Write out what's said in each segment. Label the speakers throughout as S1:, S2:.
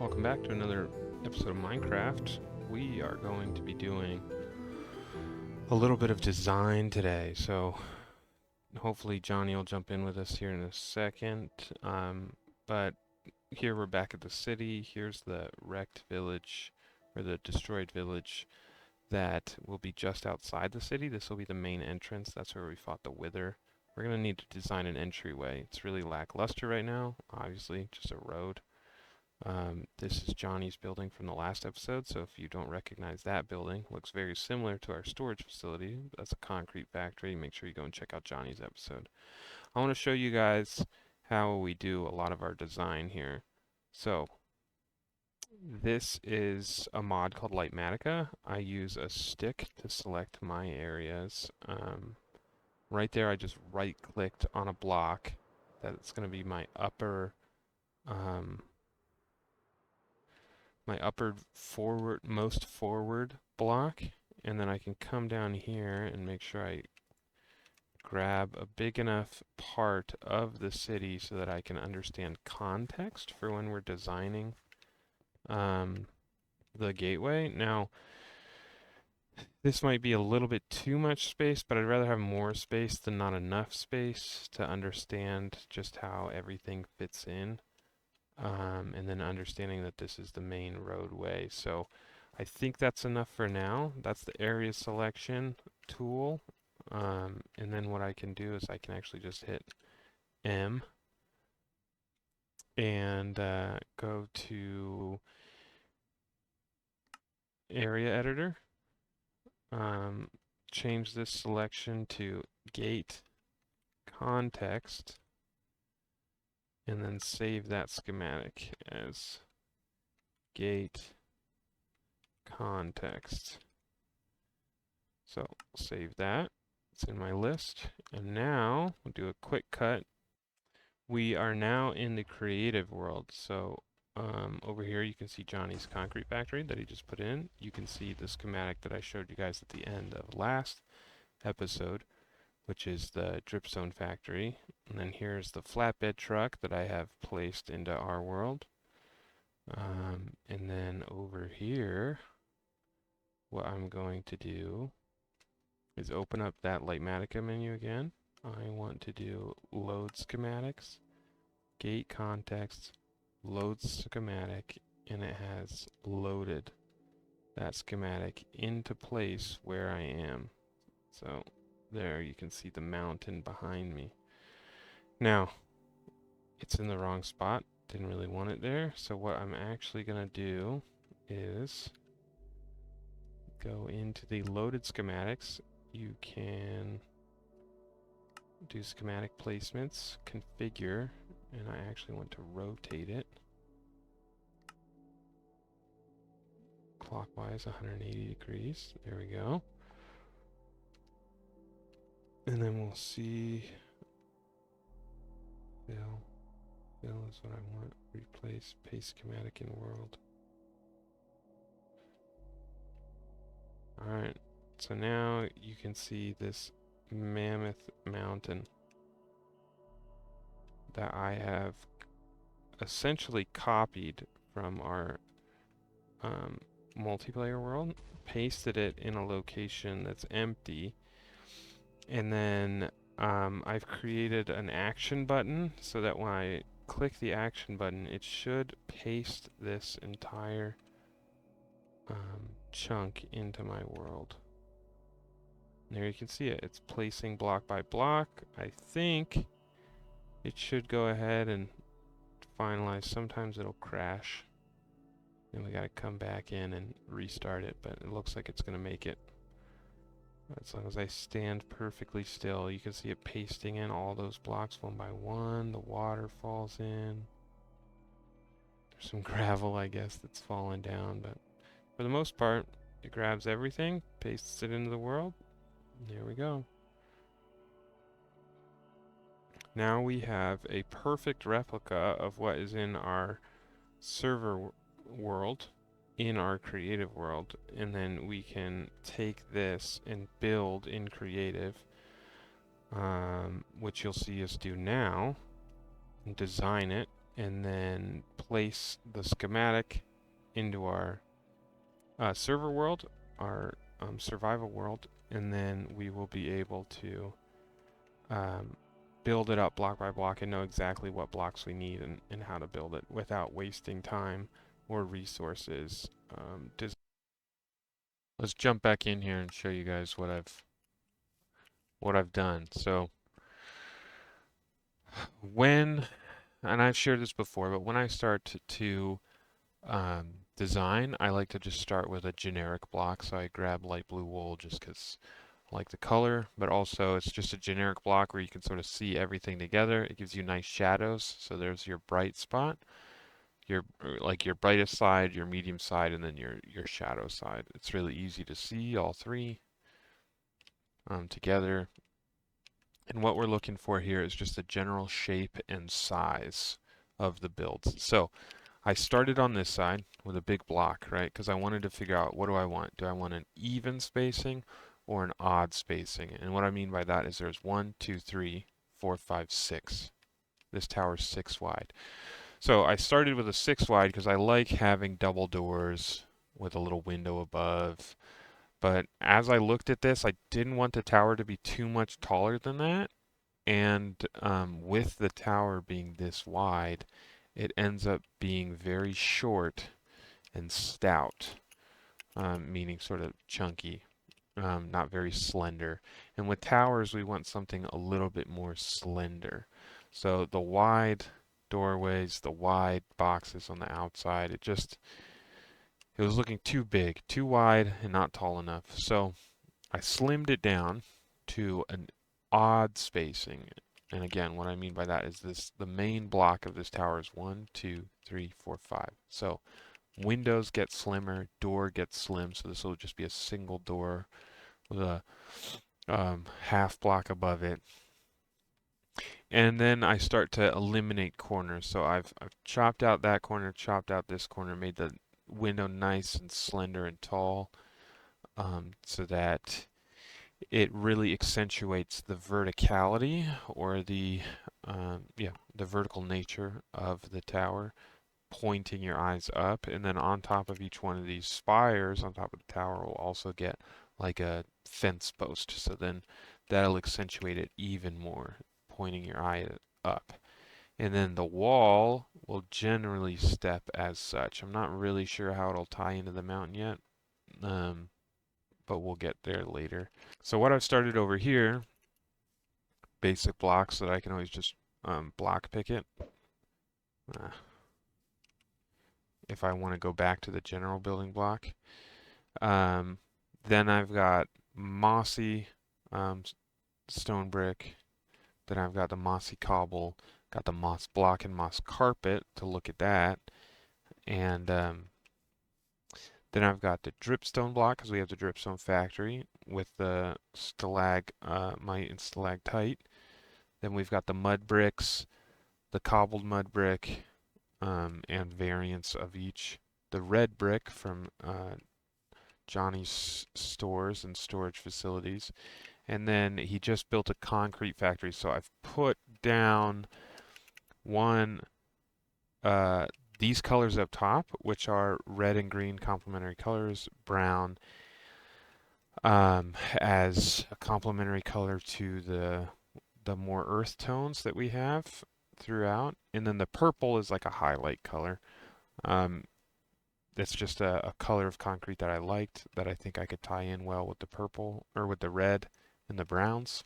S1: Welcome back to another episode of Minecraft. We are going to be doing a little bit of design today, so hopefully Johnny will jump in with us here in a second. But here we're back at the city. Here's the wrecked village, or the destroyed village that will be just outside the city. This will be the main entrance. That's where we fought the Wither. We're going to need to design an entryway. It's really lackluster right now, obviously, just a road. This is Johnny's building from the last episode, so if you don't recognize that building, it looks very similar to our storage facility. That's a concrete factory. Make sure you go and check out Johnny's episode. I want to show you guys how we do a lot of our design here. So, this is a mod called Lightmatica. I use a stick to select my areas. Right there, I just right-clicked on a block. That's going to be my upper most forward block, and then I can come down here and make sure I grab a big enough part of the city so that I can understand context for when we're designing the gateway. Now, this might be a little bit too much space, but I'd rather have more space than not enough space to understand just how everything fits in. And then understanding that this is the main roadway. So I think that's enough for now. That's the area selection tool. And then what I can do is I can actually just hit M and go to area editor. Change this selection to gate context, and then save that schematic as gate context. So save that. It's in my list. And now we'll do a quick cut. We are now in the creative world. So over here you can see Johnny's concrete factory that he just put in. You can see the schematic that I showed you guys at the end of last episode, which is the dripstone factory. And then here's the flatbed truck that I have placed into our world. And then over here, what I'm going to do is open up that Lightmatica menu again. I want to do load schematics, gate context, load schematic, and it has loaded that schematic into place where I am. So there you can see the mountain behind me. Now, it's in the wrong spot. Didn't really want it there. So what I'm actually going to do is go into the loaded schematics. You can do schematic placements, configure, and I actually want to rotate it clockwise 180 degrees. There we go. And then we'll see. Fill is what I want. Replace paste schematic in world. Alright, so now you can see this mammoth mountain that I have essentially copied from our multiplayer world, pasted it in a location that's empty, and then I've created an action button so that when I click the action button, it should paste this entire chunk into my world. And there you can see it. It's placing block by block. I think it should go ahead and finalize. Sometimes it'll crash. Then we gotta come back in and restart it, but it looks like it's gonna make it. As long as I stand perfectly still, you can see it pasting in all those blocks one by one. The water falls in. There's some gravel, I guess, that's fallen down, but for the most part, it grabs everything, pastes it into the world. There we go. Now we have a perfect replica of what is in our server world, in our creative world, and then we can take this and build in creative, which you'll see us do now, and design it, and then place the schematic into our server world, our survival world, and then we will be able to um, build it up block by block and know exactly what blocks we need and how to build it without wasting time or resources. Let's jump back in here and show you guys what I've done. So when, and I've shared this before, but when I start to design, I like to just start with a generic block. So I grab light blue wool just because I like the color, but also it's just a generic block where you can sort of see everything together. It gives you nice shadows. So there's your bright spot, your like your brightest side, your medium side, and then your shadow side. It's really easy to see all three together. And what we're looking for here is just the general shape and size of the builds. So I started on this side with a big block, right? Because I wanted to figure out, what do I want? Do I want an even spacing or an odd spacing? And what I mean by that is there's 1, 2, 3, 4, 5, 6. This tower's 6 wide. So I started with a 6 wide because I like having double doors with a little window above. But as I looked at this, I didn't want the tower to be too much taller than that. And with the tower being this wide, it ends up being very short and stout, meaning sort of chunky, not very slender. And with towers, we want something a little bit more slender. So the wide doorways, the wide boxes on the outside, it was looking too big, too wide, and not tall enough. So I slimmed it down to an odd spacing. And again, what I mean by that is the main block of this tower is 1, 2, 3, 4, 5. So windows get slimmer, door gets slim, so this will just be a single door with a half block above it. And then I start to eliminate corners. So I've chopped out that corner, chopped out this corner, made the window nice and slender and tall, so that it really accentuates the verticality or the vertical nature of the tower, pointing your eyes up. And then on top of each one of these spires, on top of the tower, will also get like a fence post. So then that'll accentuate it even more, pointing your eye up. And then the wall will generally step as such. I'm not really sure how it'll tie into the mountain yet, but we'll get there later. So what I've started over here, basic blocks that I can always just block pick it. If I want to go back to the general building block. Then I've got mossy stone brick. Then I've got the mossy cobble. Got the moss block and moss carpet to look at that. And then I've got the dripstone block because we have the dripstone factory with the stalagmite and stalactite. Then we've got the mud bricks, the cobbled mud brick, and variants of each. The red brick from Johnny's stores and storage facilities. And then he just built a concrete factory. So I've put down these colors up top, which are red and green complementary colors, brown as a complementary color to the more earth tones that we have throughout. And then the purple is like a highlight color. It's just a color of concrete that I liked, that I think I could tie in well with the purple, or with the red and the browns.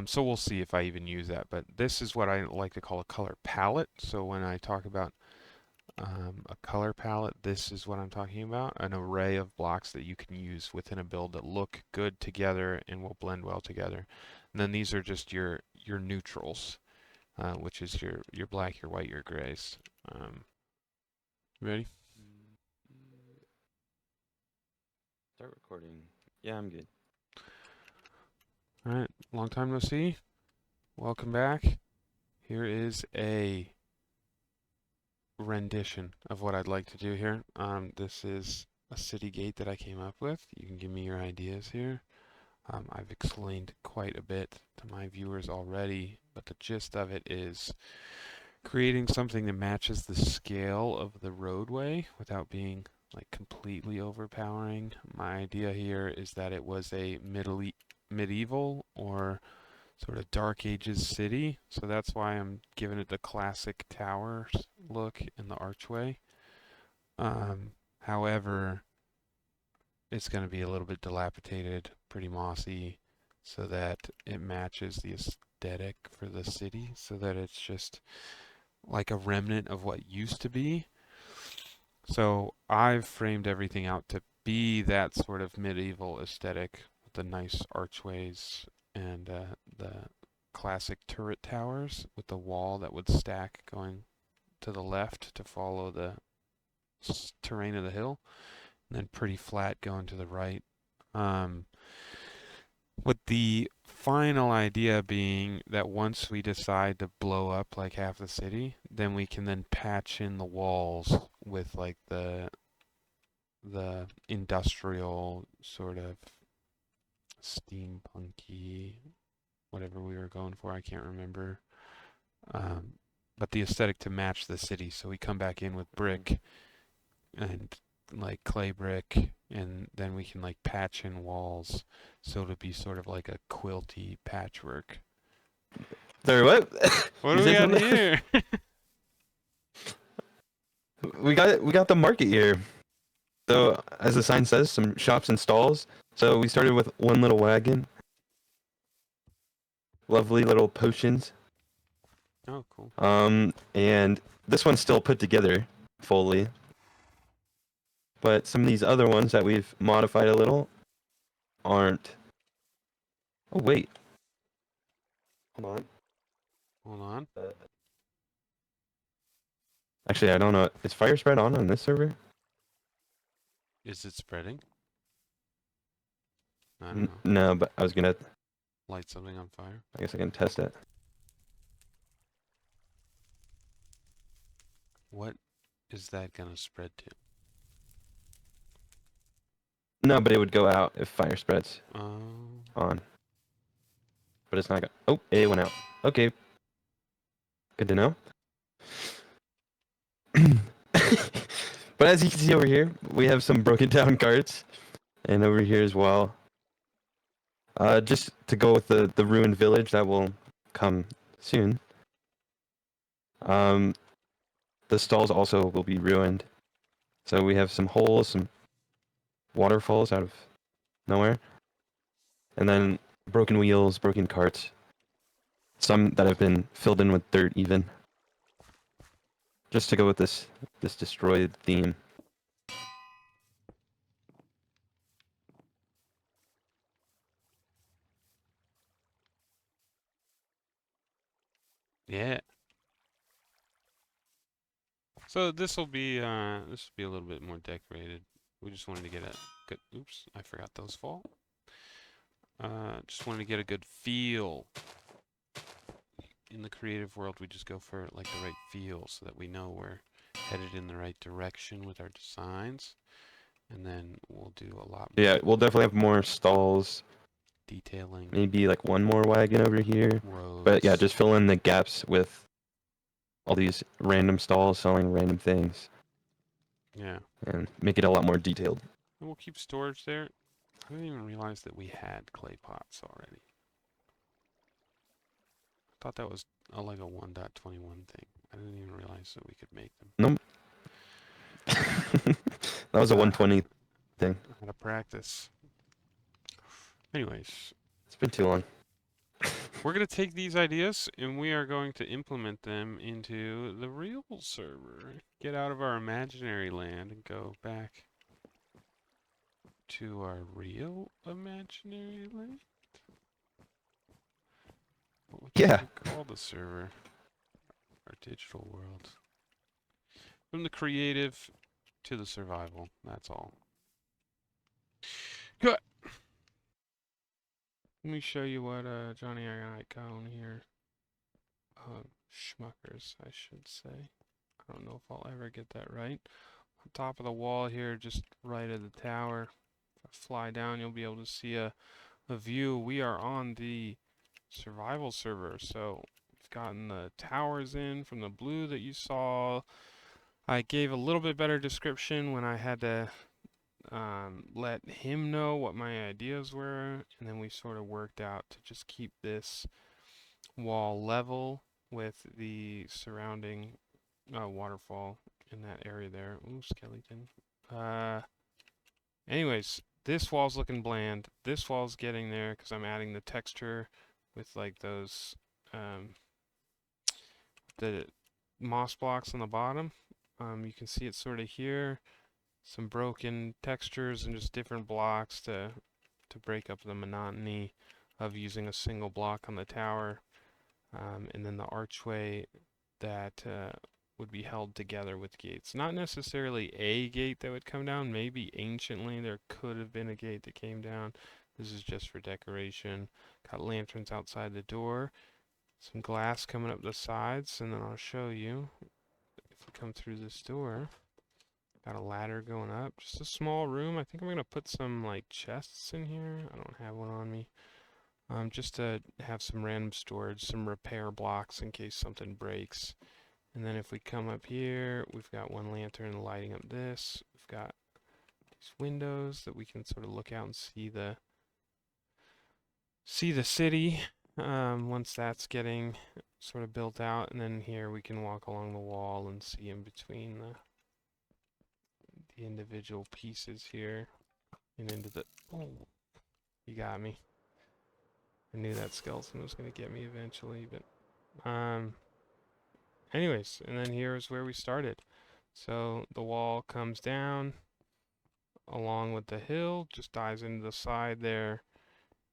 S1: So we'll see if I even use that, but this is what I like to call a color palette. So when I talk about a color palette, this is what I'm talking about, an array of blocks that you can use within a build that look good together and will blend well together. And then these are just your neutrals, which is your black, your white, your grays. Ready?
S2: Start recording. Yeah, I'm good.
S1: All right, long time no see. Welcome back. Here is a rendition of what I'd like to do here. This is a city gate that I came up with. You can give me your ideas here. I've explained quite a bit to my viewers already, but the gist of it is creating something that matches the scale of the roadway without being like completely overpowering. My idea here is that it was a medieval or sort of dark ages city, so that's why I'm giving it the classic towers look in the archway. However, it's going to be a little bit dilapidated, pretty mossy, so that it matches the aesthetic for the city, so that it's just like a remnant of what used to be. So I've framed everything out to be that sort of medieval aesthetic with the nice archways and the classic turret towers with the wall that would stack going to the left to follow the terrain of the hill, and then pretty flat going to the right. Um, with the final idea being that once we decide to blow up like half the city, then we can then patch in the walls with like the industrial sort of steampunky whatever we were going for, I can't remember. Um, but the aesthetic to match the city. So we come back in with brick and like clay brick, and then we can like patch in walls, so it'll be sort of like a quilty patchwork.
S2: Sorry, what?
S1: What
S2: You
S1: do we
S2: said
S1: got
S2: something?
S1: here?
S2: We got the market here. So as the sign says, some shops and stalls. So we started with one little wagon. Lovely little potions.
S1: Oh, cool.
S2: And this one's still put together fully. But some of these other ones that we've modified a little aren't. Oh wait. Hold on.
S1: Hold on.
S2: Actually, I don't know. Is fire spread on this server?
S1: Is it spreading? I don't know.
S2: No, but I was gonna.
S1: Light something on fire.
S2: I guess I can test it.
S1: What is that gonna spread to?
S2: No, but it would go out if fire spreads
S1: Um,
S2: on. But it's not going. Oh, it went out. Okay. Good to know. But as you can see over here, we have some broken down carts, and over here as well. Just to go with the ruined village that will come soon. The stalls also will be ruined. So we have some holes, some waterfalls out of nowhere, and then broken wheels, broken carts. Some that have been filled in with dirt even. Just to go with this destroyed theme.
S1: yeah. So this will be a little bit more decorated. We just wanted to get a good. Oops, I forgot those fall. Just wanted to get a good feel. In the creative world, we just go for like the right feel so that we know we're headed in the right direction with our designs, and then we'll do a lot more
S2: Yeah, we'll definitely have more stalls.
S1: detailing,
S2: Maybe like one more wagon over here.
S1: roads.
S2: But yeah, just fill in the gaps with all these random stalls selling random things
S1: yeah,
S2: and make it a lot more detailed.
S1: and we'll keep storage there. I didn't even realize that we had clay pots already. I thought that was like a 1.21 thing. I didn't even realize that we could make them.
S2: Nope. That was a 120 thing.
S1: Out of practice. Anyways,
S2: It's been too long.
S1: we're going to take these ideas and we are going to implement them into the real server. Get out of our imaginary land and go back to our real imaginary land. What would
S2: Yeah.
S1: you call the server? Our digital world. From the creative to the survival. That's all. Good. Let me show you what Johnny I got here. Schmuckers, I should say. I don't know if I'll ever get that right. On top of the wall here, just right of the tower. If I fly down, you'll be able to see a view. We are on the survival server, so we've gotten the towers in from the blue that you saw. I gave a little bit better description when I had to let him know what my ideas were, and then we sort of worked out to just keep this wall level with the surrounding waterfall in that area there. Ooh, skeleton. Anyways, this wall's looking bland. This wall's getting there because I'm adding the texture with like those the moss blocks on the bottom. You can see it sort of here. Some broken textures and just different blocks to break up the monotony of using a single block on the tower. And then the archway that would be held together with gates. Not necessarily a gate that would come down. Maybe anciently there could have been a gate that came down. This is just for decoration. Got lanterns outside the door. Some glass coming up the sides, and then I'll show you if we come through this door. Got a ladder going up. Just a small room. I think I'm gonna put some like chests in here. I don't have one on me. Just to have some random storage, some repair blocks in case something breaks. And then if we come up here, we've got one lantern lighting up this. We've got these windows that we can sort of look out and see the city once that's getting sort of built out. And then here we can walk along the wall and see in between the individual pieces here and into the... Oh, you got me. I knew that skeleton was going to get me eventually, but anyways, and then here's where we started. So the wall comes down along with the hill, just dives into the side there,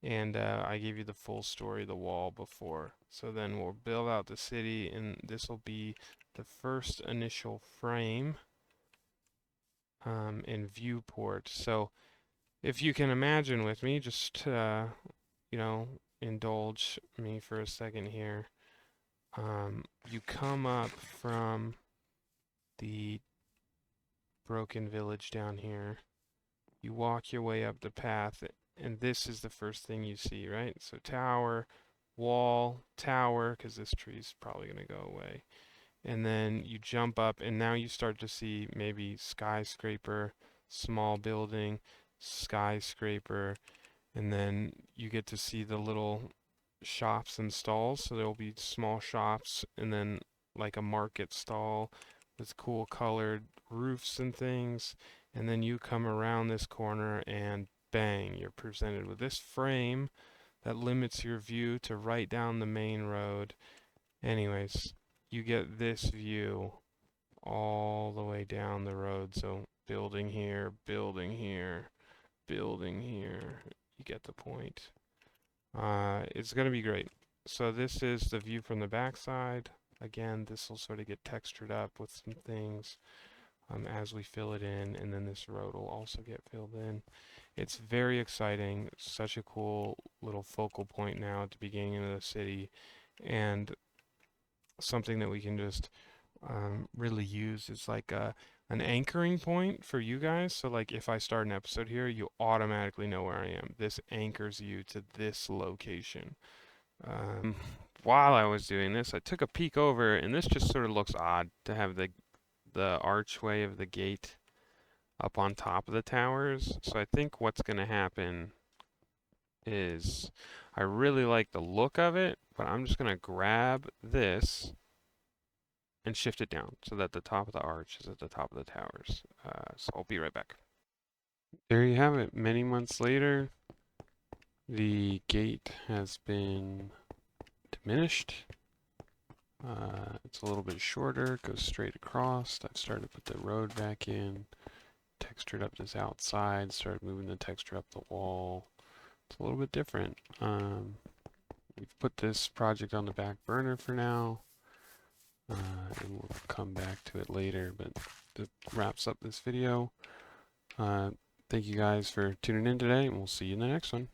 S1: and I gave you the full story of the wall before. So then we'll build out the city, and this will be the first initial frame and viewport. So if you can imagine with me, just you know, indulge me for a second here. You come up from the broken village down here. You walk your way up the path, and this is the first thing you see, right? So tower, wall, tower, because this tree's probably going to go away. And then you jump up, and now you start to see maybe skyscraper, small building, skyscraper, and then you get to see the little shops and stalls. So there will be small shops and then like a market stall with cool colored roofs and things. And then you come around this corner and bang, you're presented with this frame that limits your view to right down the main road. Anyways, you get this view all the way down the road. So building here, building here, building here. You get the point. It's going to be great. So this is the view from the backside. Again, this will sort of get textured up with some things as we fill it in, and then this road will also get filled in. It's very exciting. Such a cool little focal point now at the beginning of the city, and something that we can just really use is like an anchoring point for you guys. So like if I start an episode here, you automatically know where I am. This anchors you to this location. While I was doing this, I took a peek over, and this just sort of looks odd to have the archway of the gate up on top of the towers. So I think what's going to happen is I really like the look of it, but I'm just going to grab this and shift it down so that the top of the arch is at the top of the towers. So I'll be right back. There you have it. Many months later, the gate has been diminished. It's a little bit shorter, goes straight across. I've started to put the road back in, textured up this outside, started moving the texture up the wall. It's a little bit different. We've put this project on the back burner for now. And we'll come back to it later, but that wraps up this video. Thank you guys for tuning in today, and we'll see you in the next one.